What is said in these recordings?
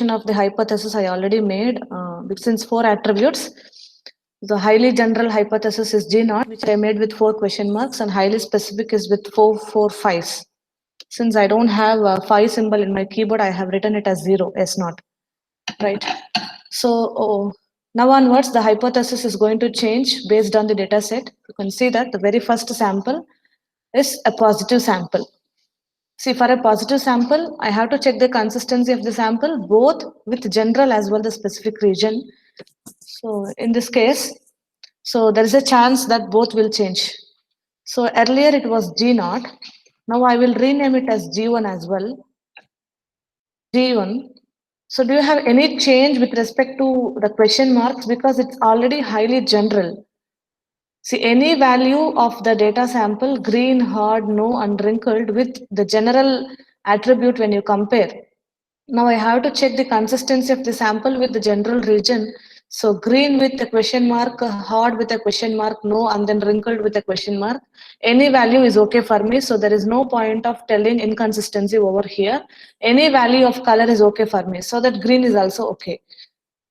of the hypothesis I already made. Since 4 attributes, the highly general hypothesis is G naught, which I made with 4 question marks, and highly specific is with 4 5s. Since I don't have a 5 symbol in my keyboard, I have written it as 0, S naught. Right. So now onwards, the hypothesis is going to change based on the data set. You can see that the very first sample is a positive sample. See, for a positive sample, I have to check the consistency of the sample both with general as well the specific region. So in this case, so there is a chance that both will change. So earlier it was G naught. Now I will rename it as G1 as well. G1. So do you have any change with respect to the question marks, because it's already highly general? See, any value of the data sample, green, hard, no, unwrinkled, with the general attribute when you compare. Now I have to check the consistency of the sample with the general region. So green with a question mark, hard with a question mark, no, and then wrinkled with a question mark. Any value is okay for me. So there is no point of telling inconsistency over here. Any value of color is okay for me. So that green is also okay.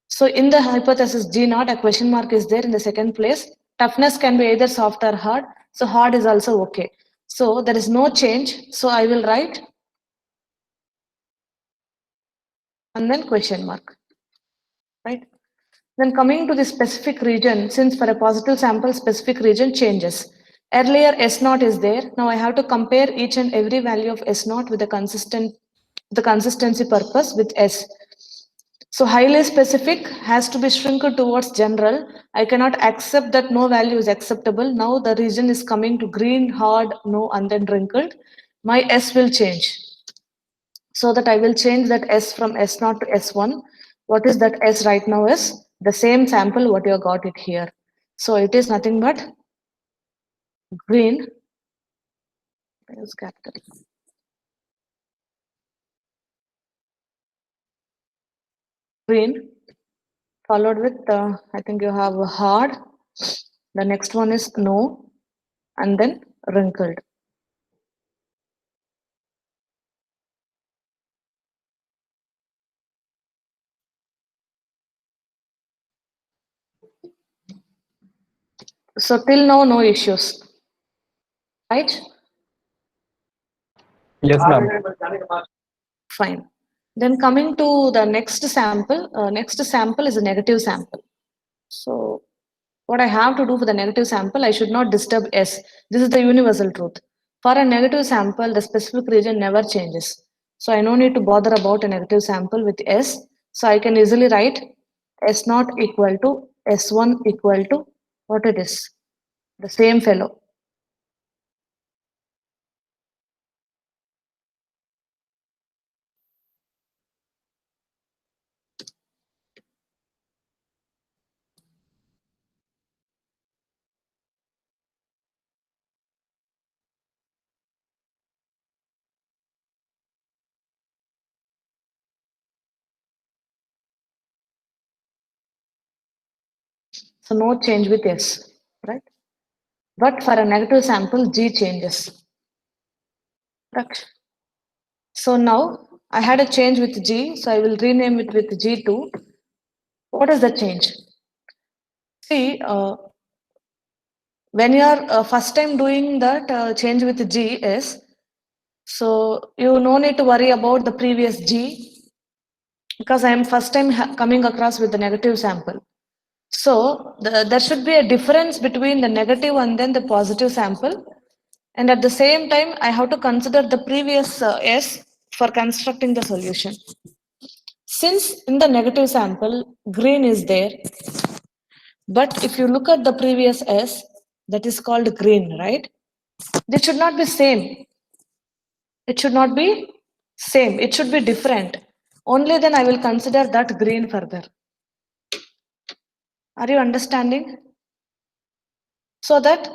So in the hypothesis G naught, a question mark is there in the second place. Toughness can be either soft or hard. So hard is also okay. So there is no change. So I will write and then question mark. Right. Then coming to the specific region, since for a positive sample, specific region changes. Earlier S naught is there. Now I have to compare each and every value of S naught with the consistency purpose with S. So highly specific has to be shrunk towards general. I cannot accept that no value is acceptable. Now the region is coming to green, hard, no, and then wrinkled. My S will change. So that I will change that S from S naught to S1. What is that S right now is the same sample what you got it here. So it is nothing but green. Use capital. Green followed with I think you have hard. The next one is no, and then wrinkled. So till now, no issues, right? Yes, ma'am. Fine. Then coming to the next sample is a negative sample. So what I have to do for the negative sample, I should not disturb S. This is the universal truth. For a negative sample, the specific region never changes. So I no need to bother about a negative sample with S. So I can easily write S naught equal to S1 equal to what it is, the same fellow. So no change with S, right? But for a negative sample, G changes. Correct. So now I had a change with G, so I will rename it with G2. What is the change? See, when you are first time doing that change with G is, so you no need to worry about the previous G, because I am first time coming across with the negative sample. So there should be a difference between the negative and then the positive sample. And at the same time, I have to consider the previous S for constructing the solution. Since in the negative sample, green is there, but if you look at the previous S, that is called green, right? They should not be same. It should not be same. It should be different. Only then I will consider that green further. Are you understanding? So that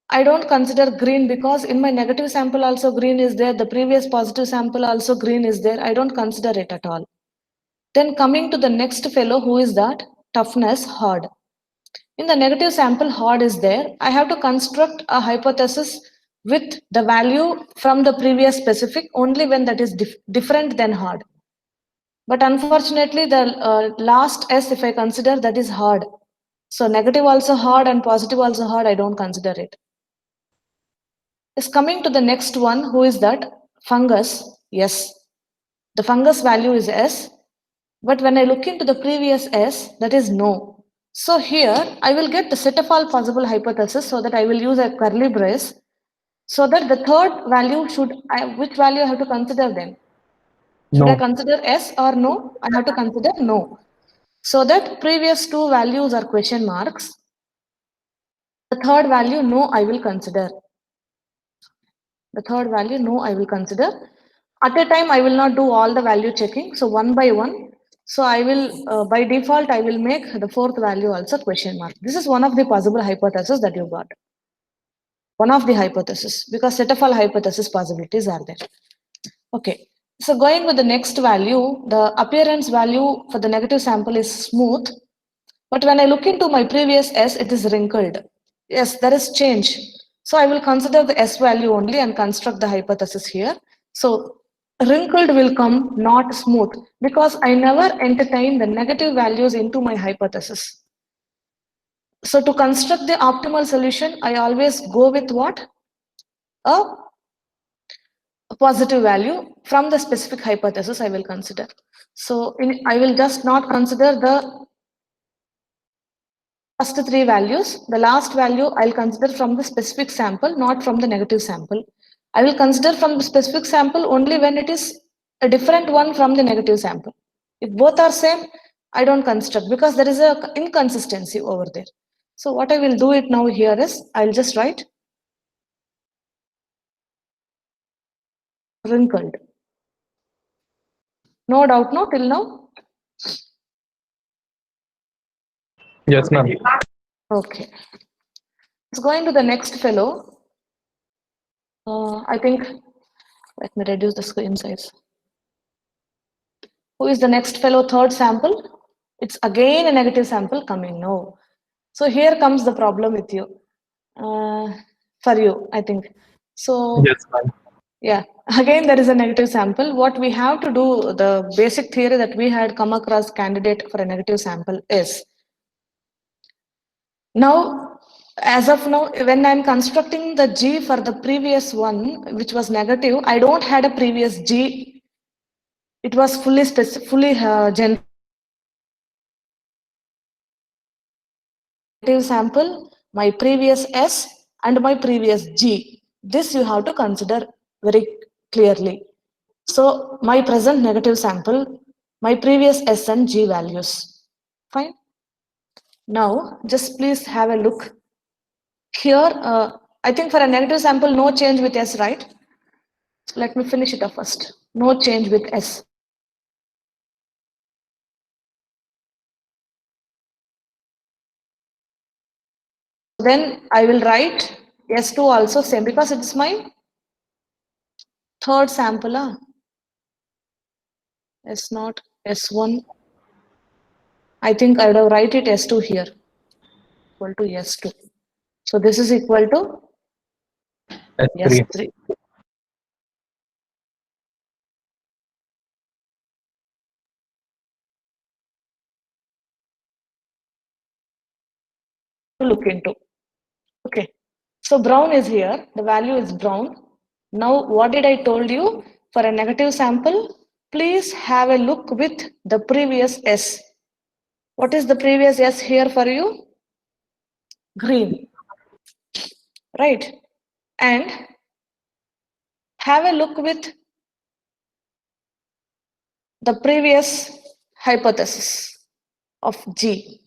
I don't consider green, because in my negative sample also green is there. The previous positive sample also green is there. I don't consider it at all. Then coming to the next fellow, who is that? Toughness, hard. In the negative sample, hard is there. I have to construct a hypothesis with the value from the previous specific only when that is different than hard. But unfortunately, the last S, if I consider, that is hard. So negative also hard and positive also hard, I don't consider it. Is coming to the next one, who is that? Fungus. Yes, the fungus value is S. But when I look into the previous S, that is no. So here I will get the set of all possible hypotheses so that I will use a curly brace so that the third value which value I have to consider then? Should I No. consider S or no? I have to consider no. So that previous two values are question marks. The third value, no, I will consider. The third value, no, I will consider. At a time, I will not do all the value checking. So one by one. So I will, by default, I will make the fourth value also question mark. This is one of the possible hypotheses that you got. One of the hypotheses, because set of all hypothesis possibilities are there. Okay. So going with the next value, the appearance value for the negative sample is smooth. But when I look into my previous S, it is wrinkled. Yes, there is change. So I will consider the S value only and construct the hypothesis here. So wrinkled will come, not smooth, because I never entertain the negative values into my hypothesis. So to construct the optimal solution, I always go with what? A positive value from the specific hypothesis I will consider. So I will just not consider the first three values. The last value I'll consider from the specific sample, not from the negative sample. I will consider from the specific sample only when it is a different one from the negative sample. If both are same, I don't construct because there is a inconsistency over there. So what I will do it now here is I'll just write wrinkled. No doubt, no till now. Yes, ma'am. Okay. Let's go into the next fellow. I think let me reduce the screen size. Who is the next fellow? Third sample. It's again a negative sample coming. No. So here comes the problem with you. For you, I think. So Yes, ma'am. yeah, again there is a negative sample. What we have to do, the basic theory that we had come across candidate for a negative sample is now, as of now, when I'm constructing the G for the previous one, which was negative, I don't had a previous G. It was fully generated sample, my previous S and my previous G. This you have to consider very clearly. So my present negative sample, my previous S and G values. Fine. Now, just please have a look. Here, I think for a negative sample, no change with S, right? Let me finish it off first. No change with S. Then I will write S2 also same because it's my third sample. S not S1. I think I would have write it S2 here equal to S2. So this is equal to S3. S3. To look into. Okay. So brown is here. The value is brown. Now what did I told you? For a negative sample, please have a look with the previous S. What is the previous S here for you? Green. Right. And have a look with the previous hypothesis of G.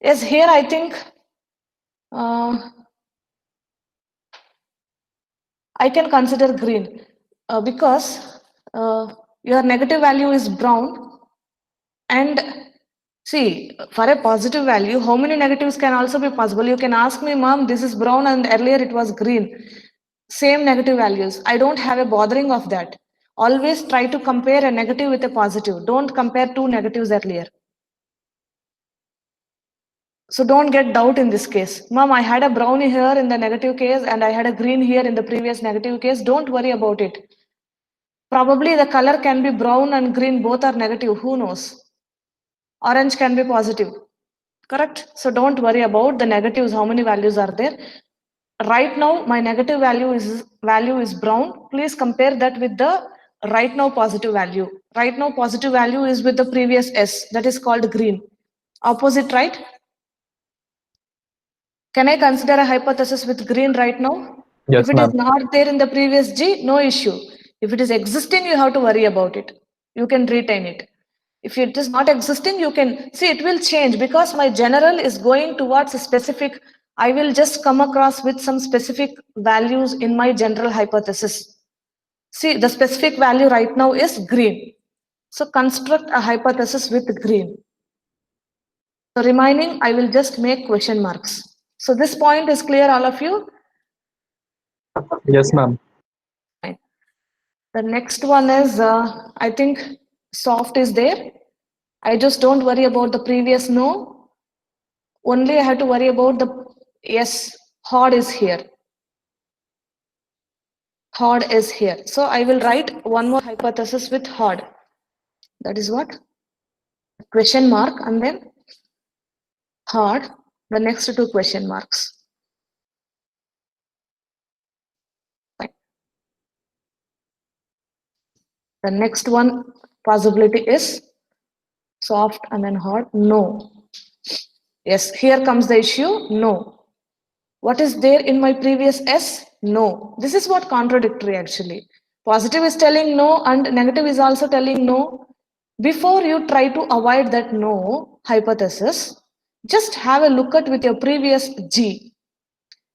Yes, here I think I can consider green because your negative value is brown and see for a positive value how many negatives can also be possible. You can ask me, mom, this is brown and earlier it was green. Same negative values. I don't have a bothering of that. Always try to compare a negative with a positive. Don't compare two negatives earlier. So don't get doubt in this case. Mom, I had a brown here in the negative case and I had a green here in the previous negative case. Don't worry about it. Probably the color can be brown and green, both are negative, who knows? Orange can be positive, correct? So don't worry about the negatives, how many values are there. Right now, my negative value is brown. Please compare that with the right now positive value. Right now positive value is with the previous S, that is called green. Opposite, right? Can I consider a hypothesis with green right now? Yes, If it is ma'am. not there in the previous G, no issue. If it is existing, you have to worry about it. You can retain it. If it is not existing, you can see it will change because my general is going towards a specific. I will just come across with some specific values in my general hypothesis. See, the specific value right now is green. So construct a hypothesis with green. So remaining, I will just make question marks. So this point is clear, all of you? Yes, ma'am. Fine. The next one is, I think soft is there. I just don't worry about the previous no. Only I have to worry about the yes, hard is here. Hard is here. So I will write one more hypothesis with hard. That is what? Question mark and then hard. The next two question marks. Fine. The next one possibility is soft and then hard. No. Yes, here comes the issue. No. What is there in my previous S? No. This is what contradictory actually. Positive is telling no and negative is also telling no. Before you try to avoid that no hypothesis, just have a look at with your previous G.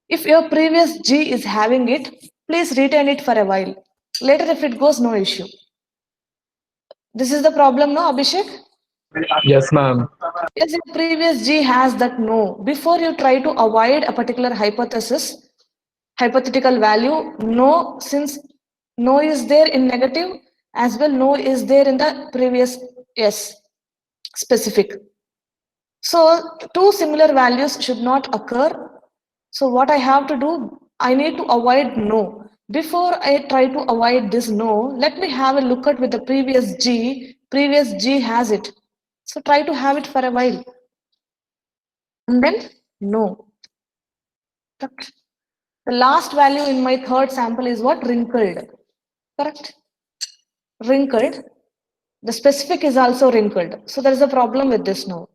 If your previous G is having it, please retain it for a while. Later if it goes, no issue. This is the problem, no, Abhishek? Yes, ma'am. Yes, your previous G has that no. Before you try to avoid a particular hypothesis, hypothetical value, no, since no is there in negative, as well no is there in the previous yes, specific. So two similar values should not occur. So what I have to do, I need to avoid no. Before I try to avoid this no, let me have a look at with the previous G. Previous G has it. So try to have it for a while. And then no. Correct. The last value in my third sample is what? Wrinkled. Correct? Wrinkled. The specific is also wrinkled. So there is a problem with this now.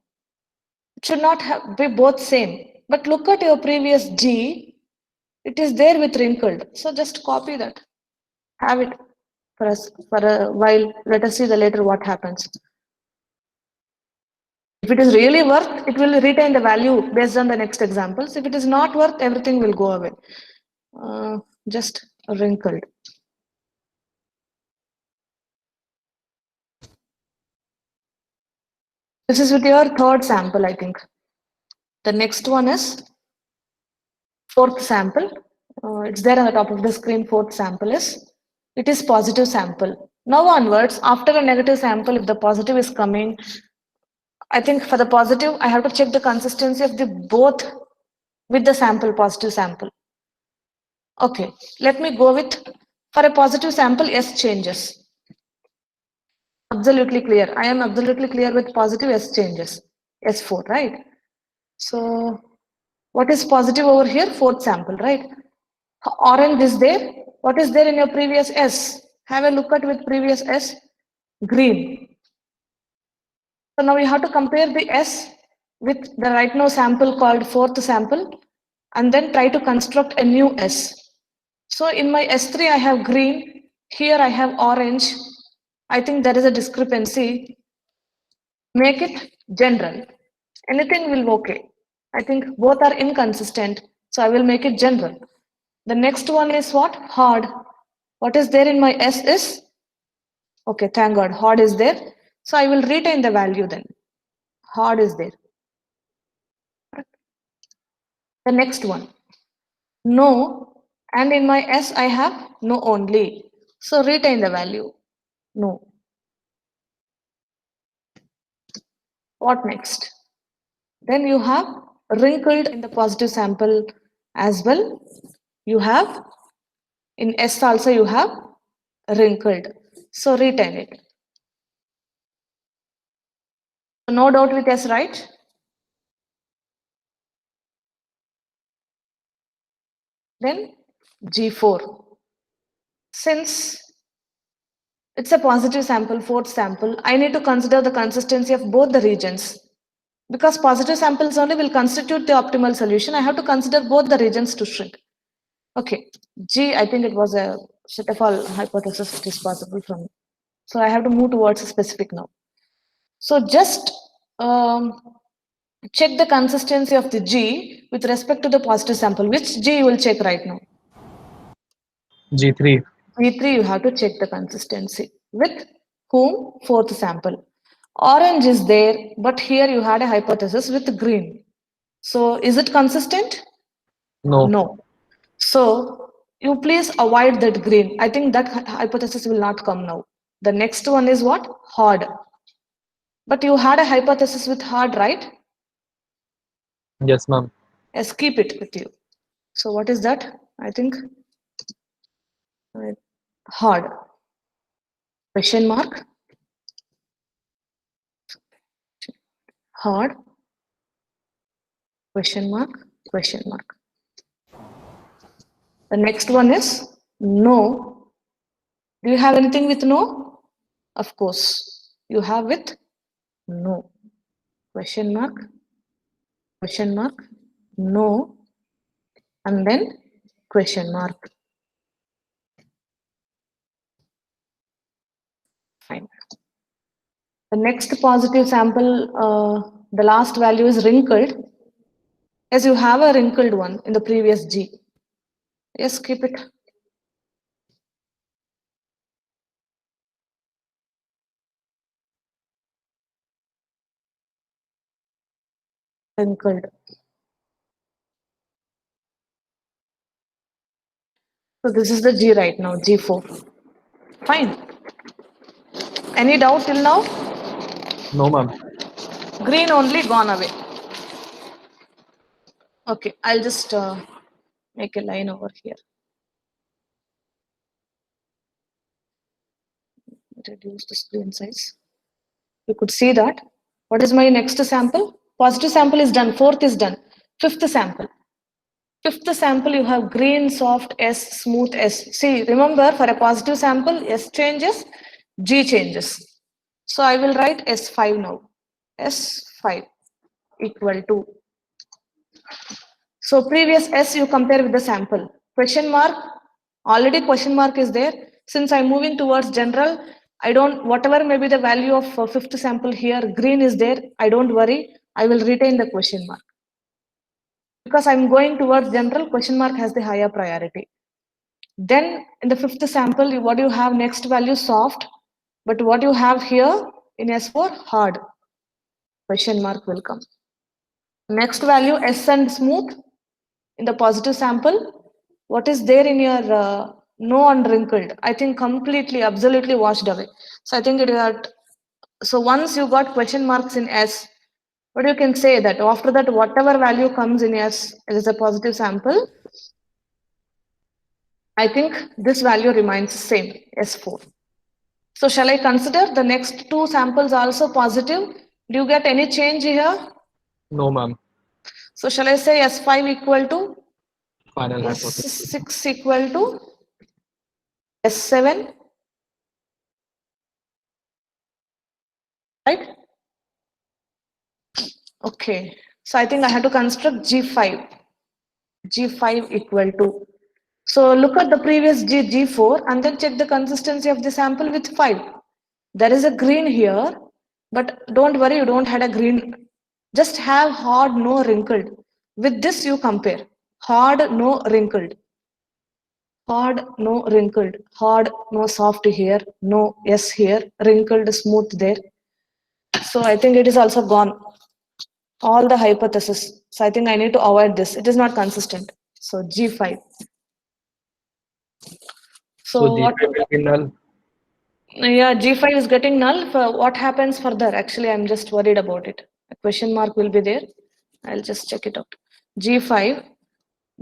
It should not be both same. But look at your previous G. It is there with wrinkled. So just copy that. Have it for us for a while. Let us see the later what happens. If it is really worth, it will retain the value based on the next examples. If it is not worth, everything will go away. Just wrinkled. This is with your third sample, I think. The next one is fourth sample. It's there on the top of the screen. Fourth sample is, it is positive sample. Now onwards, after a negative sample, if the positive is coming, I think for the positive, I have to check the consistency of the both with the sample, positive sample. Okay, let me go with, for a positive sample, S changes. Absolutely clear. I am absolutely clear with positive S changes. S4, right? So what is positive over here? Fourth sample, right? Orange is there. What is there in your previous S? Have a look at with previous S. Green. So now you have to compare the S with the right now sample called fourth sample and then try to construct a new S. So in my S3 I have green. Here I have orange. I think there is a discrepancy. Make it general. Anything will okay. I think both are inconsistent. So I will make it general. The next one is what? Hard. What is there in my S is? Okay, thank God. Hard is there. So I will retain the value then. Hard is there. The next one. No. And in my S I have no only. So retain the value. No. What next? Then you have wrinkled in the positive sample as well. You have in S also you have wrinkled. So retain it. No doubt with S, right? Then G4. Since it's a positive sample, fourth sample, I need to consider the consistency of both the regions. Because positive samples only will constitute the optimal solution, I have to consider both the regions to shrink. Okay, G, I think it was a set of all hypothesis it is possible from. So I have to move towards a specific now. So just check the consistency of the G with respect to the positive sample. Which G you will check right now? G3. G3 you have to check the consistency. With whom? Fourth sample. Orange is there, but here you had a hypothesis with green. So is it consistent? No. No. So you please avoid that green. I think that hypothesis will not come now. The next one is what? Hard. But you had a hypothesis with hard, right? Yes, ma'am. Yes, keep it with you. So what is that? I think hard. Question mark. Hard. Question mark. Question mark. The next one is no. Do you have anything with no? Of course. You have with no. Question mark. Question mark. No. And then question mark. Fine. The next positive sample, the last value is wrinkled. As you have a wrinkled one in the previous G. Yes, keep it. Wrinkled. So this is the G right now, G4. Fine. Any doubt till now? No, ma'am. Green only gone away. Okay, I'll just make a line over here. Reduce the screen size. You could see that. What is my next sample? Positive sample is done. Fourth is done. Fifth sample. Fifth sample, you have green, soft, S, smooth, S. See, remember for a positive sample, S changes, G changes. So I will write S5 now. S5 equal to. So previous S you compare with the sample. Question mark, already question mark is there. Since I'm moving towards general, I don't, whatever may be the value of fifth sample here, green is there, I don't worry, I will retain the question mark. Because I'm going towards general, question mark has the higher priority. Then in the fifth sample, what you have next value soft, but what you have here in S4 hard. Question mark will come. Next value S and smooth in the positive sample. What is there in your no unwrinkled? I think completely, absolutely washed away. So I think it got. So once you got question marks in S, what you can say that after that, whatever value comes in S, it is a positive sample. I think this value remains same, S4. So shall I consider the next two samples also positive? Do you get any change here? No, ma'am. So shall I say S5 equal to Final hypothesis. S6 equal to S7? Right? Okay. So I think I have to construct G5. G5 equal to. So look at the previous G, G4 and then check the consistency of the sample with 5. There is a green here, but don't worry, you don't have a green. Just have hard, no wrinkled. With this you compare. Hard, no wrinkled. Hard, no wrinkled. Hard, no soft here. No yes here. Wrinkled, smooth there. So I think it is also gone. All the hypothesis. So I think I need to avoid this. It is not consistent. So G5. So So what? G5 will be null. Yeah, G5 is getting null. For what happens further? Actually, I'm just worried about it. A question mark will be there. I'll just check it out. G5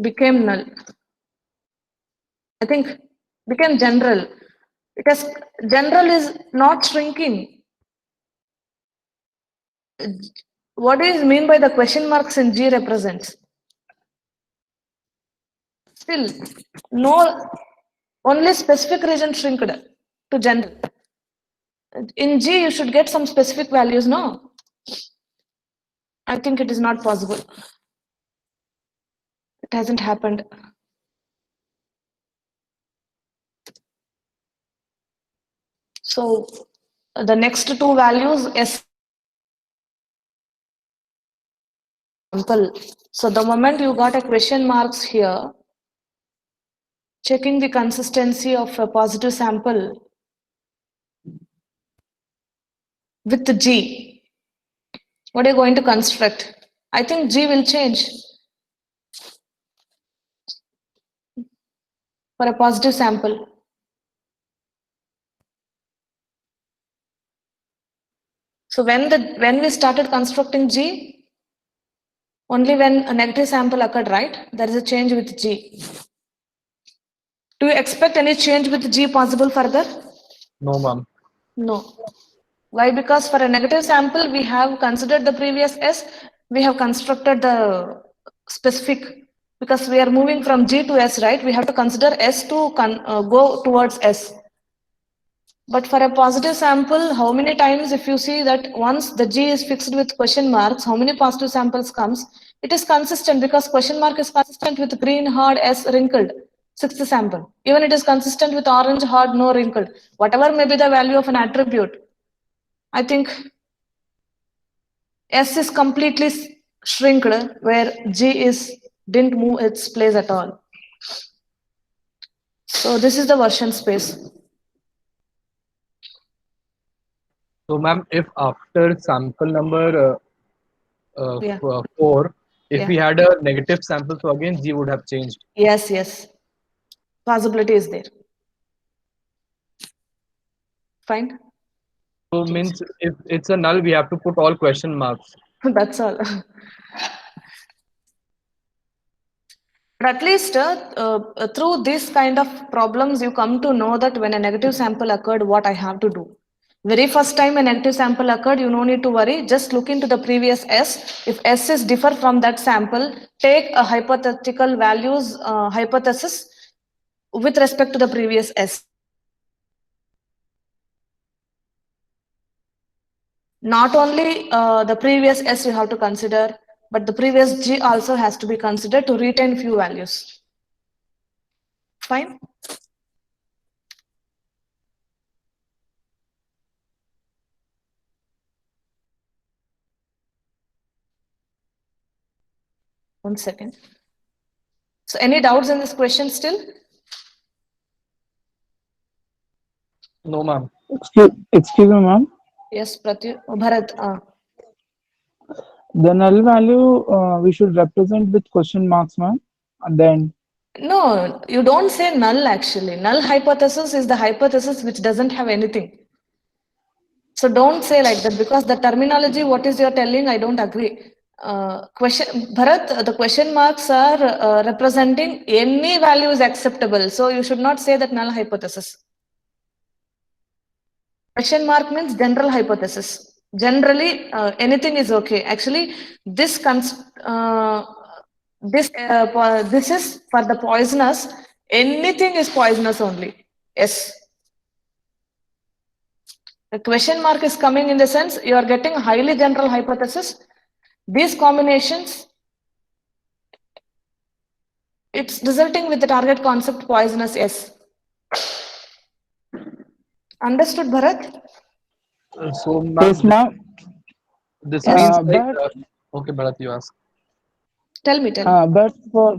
became null. I think became general. It has general is not shrinking. What do you mean by the question marks in G represents? Still, no, only specific region shrinked to general. In G, you should get some specific values, no? I think it is not possible. It hasn't happened. So the next two values, S sample. So the moment you got a question marks here, checking the consistency of a positive sample with the G, what are you going to construct? I think G will change for a positive sample. So when we started constructing G, only when a negative sample occurred, right? There is a change with G. Do you expect any change with G possible further? No, ma'am. No. Why? Because for a negative sample, we have considered the previous S, we have constructed the specific, because we are moving from G to S, right? We have to consider S to go towards S. But for a positive sample, how many times if you see that once the G is fixed with question marks, how many positive samples comes? It is consistent because question mark is consistent with green, hard, S, wrinkled. Sixth sample. Even it is consistent with orange, hard, no, wrinkled. Whatever may be the value of an attribute, I think S is completely shrinked where G didn't move its place at all. So this is the version space. So, ma'am, if after sample number Yeah. 4, if Yeah. we had a negative sample, so again G would have changed. Yes, yes. Possibility is there. Fine. So means if it's a null, we have to put all question marks. That's all. But at least through this kind of problems, you come to know that when a negative sample occurred, what I have to do. Very first time a negative sample occurred, you no need to worry. Just look into the previous S. If S is differ from that sample, take a hypothetical values hypothesis with respect to the previous S. Not only the previous S you have to consider, but the previous G also has to be considered to retain few values. Fine. One second. So any doubts in this question still? No, ma'am. Excuse me, ma'am. Yes, Bharat. The null value we should represent with question marks, ma'am. And then No, you don't say null actually. Null hypothesis is the hypothesis which doesn't have anything. So don't say like that because the terminology, what is you're telling, I don't agree. Bharat, the question marks are representing any value is acceptable. So you should not say that null hypothesis. Question mark means general hypothesis. Generally, anything is okay. Actually, this this is for the poisonous. Anything is poisonous only. Yes. The question mark is coming in the sense you are getting a highly general hypothesis. These combinations, it's resulting with the target concept poisonous. Yes. Understood, Bharat? So, ma'am, yes, ma'am. this means like, But okay, Bharat, you ask. Tell me. but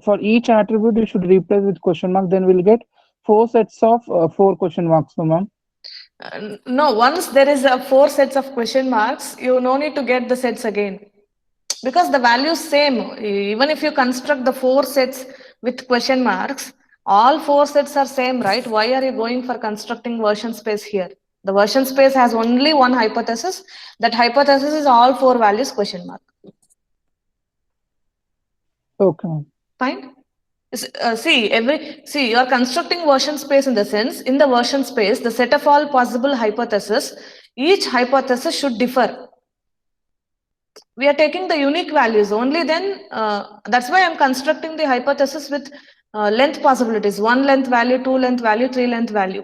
for each attribute you should replace with question mark. Then we'll get 4 sets of 4 question marks, so ma'am. No, once there is a 4 sets of question marks, you no need to get the sets again. Because the value is same. Even if you construct the 4 sets with question marks, all 4 sets are same, right? Why are you going for constructing version space here? The version space has only one hypothesis. That hypothesis is all 4 values question mark. Okay, ma'am. Fine? See, you are constructing version space in the sense, in the version space, the set of all possible hypotheses, each hypothesis should differ. We are taking the unique values only then, that's why I'm constructing the hypothesis with length possibilities, 1 length value, 2 length value, 3 length value.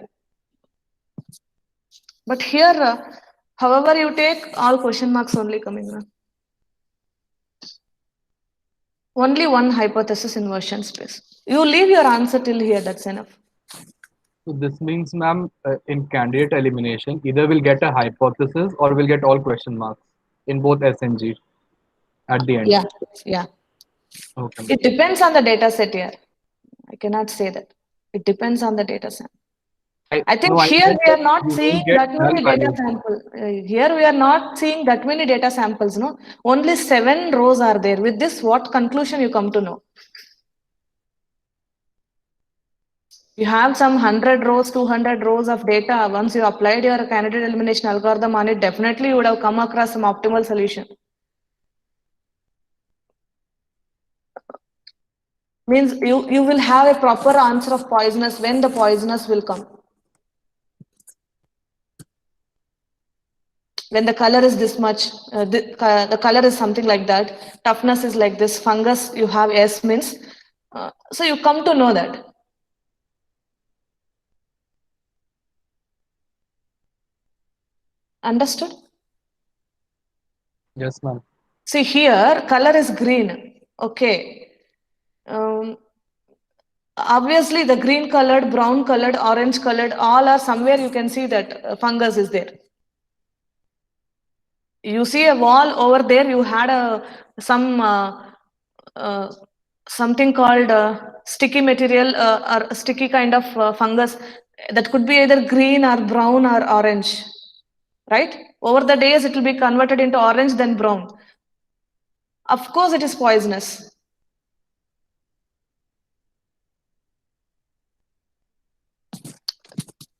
But here, however you take, all question marks only coming now. Only one hypothesis in version space. You leave your answer till here, that's enough. So this means, ma'am, in candidate elimination, either we'll get a hypothesis or we'll get all question marks in both S and G at the end. Yeah. Okay. It depends on the data set here. I cannot say that. It depends on the data set. I think here said we are that not you will seeing get that many null data values. samples. Here we are not seeing that many data samples, no? Only 7 rows are there. With this, what conclusion you come to know? You have some 100 rows, 200 rows of data. Once you applied your candidate elimination algorithm on it, definitely you would have come across some optimal solution. Means you will have a proper answer of poisonous when the poisonous will come. When the color is this much, the color is something like that, toughness is like this, fungus you have S means, so you come to know that. Understood? Yes, ma'am. See here, color is green, okay. Obviously the green colored, brown colored, orange colored, all are somewhere you can see that fungus is there. You see a wall over there, you had something called sticky material or sticky kind of fungus that could be either green or brown or orange, right? Over the days it will be converted into orange then brown. Of course it is poisonous.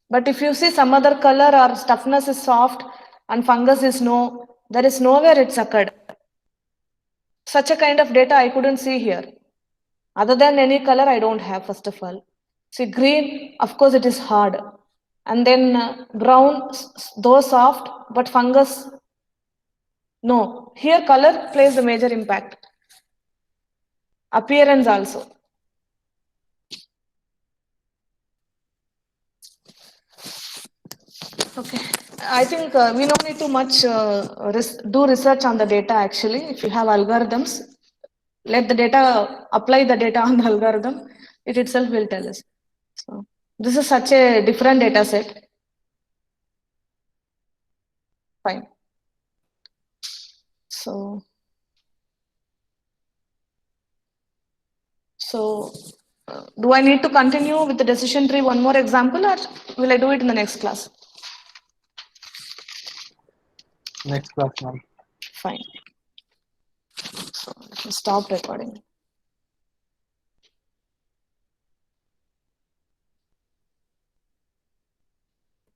But if you see some other color or toughness is soft and fungus is no, there is nowhere it's occurred. Such a kind of data I couldn't see here. Other than any color, I don't have, first of all. See, green, of course, it is hard. And then brown, though soft, but fungus, no. Here, color plays a major impact. Appearance also. Okay. I think we don't need too much do research on the data, actually. If you have algorithms, let the data, apply the data on the algorithm. It itself will tell us. So this is such a different data set. Fine. So do I need to continue with the decision tree one more example, or will I do it in the next class? Next class, ma'am. Fine. So let me stop recording.